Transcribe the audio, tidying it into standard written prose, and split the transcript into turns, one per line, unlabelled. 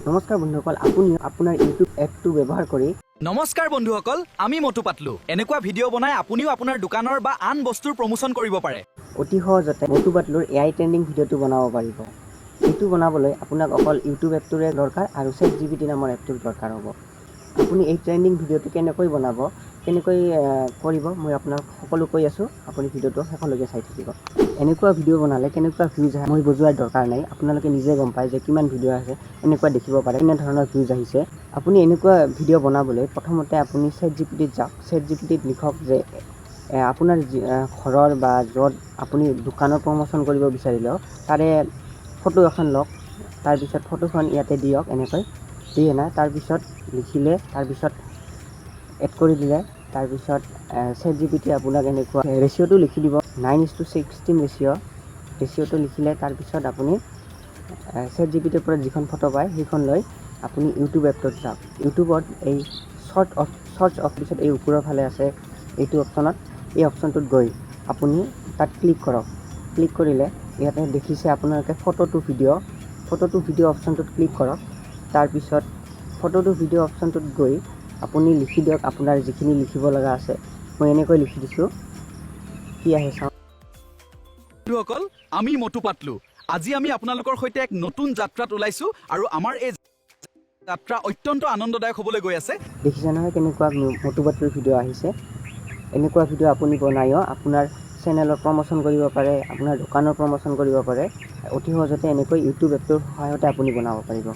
নমস্কাৰ বন্ধুসকল, আপুনি আপোনাৰ ইউটিউব এপটো ব্যৱহাৰ কৰি
নমস্কাৰ বন্ধুসকল, আমি মটু পাতলু। এনেকুৱা ভিডিঅ' বনাই আপুনিও আপোনাৰ দোকানৰ বা আন বস্তুৰ প্ৰমোচন কৰিব পাৰে।
অতি সহজতে মটু পাতলুৰ এআই ট্ৰেণ্ডিং ভিডিঅ'টো বনাব পাৰিব। এইটো বনাবলৈ আপোনাক অকল ইউটিউব এপটোৰে দৰকাৰ আৰু ChatGPT নামৰ এপটোৰ দৰকাৰ হ'ব। আপুনি এই ট্ৰেণ্ডিং ভিডিঅ'টো কেনেকৈ বনাব, কেনেকৈ কৰিব, মই আপোনাক সকলো কৈ আছোঁ। আপুনি ভিডিঅ'টো শেষলৈকে চাই থাকিব। এনেকুৱা ভিডিঅ' বনালে কেনেকুৱা ভিউজ আহে মই বুজোৱাৰ দৰকাৰ নাই। আপোনালোকে নিজে গম পায় যে কিমান ভিডিঅ' আছে, এনেকুৱা দেখিব পাৰে কেনে ধৰণৰ ভিউজ আহিছে। আপুনি এনেকুৱা ভিডিঅ' বনাবলৈ প্ৰথমতে আপুনি ChatGPTত যাওক। ChatGPTত লিখক যে আপোনাৰ ঘৰৰ বা য'ত আপুনি দোকানৰ প্ৰমোচন কৰিব বিচাৰিলেও তাৰে ফটো এখন লওক। তাৰপিছত ফটোখন ইয়াতে দিয়ক, এনেকৈ দি তাৰপিছত লিখিলে, তাৰপিছত এড কৰি দিলে, তাৰপিছত ChatGPT আপোনাক এনেকুৱা ৰেচিঅ'টো লিখি দিব, 9:16 ৰেচিঅ'টো লিখিলে তাৰপিছত আপুনি ChatGPTৰ পৰা যিখন ফটো পায় সেইখন লৈ আপুনি ইউটিউব এপটোত যাওক। ইউটিউবত এই চৰ্চ অফিচত এই ওপৰৰ ফালে আছে এইটো অপশ্যনত, এই অপশ্যনটোত গৈ আপুনি তাত ক্লিক কৰক। ক্লিক কৰিলে ইয়াতে দেখিছে আপোনালোকে ফটো টু ভিডিঅ' অপশ্যনটোত ক্লিক কৰক। তাৰপিছত ফটো টু ভিডিঅ' অপশ্যনটোত গৈ আপুনি লিখি দিয়ক আপোনাৰ যিখিনি লিখিব লগা আছে। মই এনেকৈ লিখি দিছোঁ, কি আহে চাওঁ।
বন্ধুসকল, আমি মটু পাতলু। আজি আমি আপোনালোকৰ সৈতে এক নতুন যাত্ৰাত ওলাইছো আৰু আমাৰ এই যাত্ৰা অত্যন্ত আনন্দদায়ক হ'বলৈ গৈ আছে।
দেখিছে নহয় কেনেকুৱা মটু পাতলুৰ ভিডিঅ' আহিছে। এনেকুৱা ভিডিঅ' আপুনি বনায়ো আপোনাৰ চেনেলৰ প্ৰমোচন কৰিব পাৰে, আপোনাৰ দোকানৰ প্ৰমোচন কৰিব পাৰে। অতি সহজতে এনেকৈ ইউটিউব এপটোৰ সহায়তে আপুনি বনাব পাৰিব।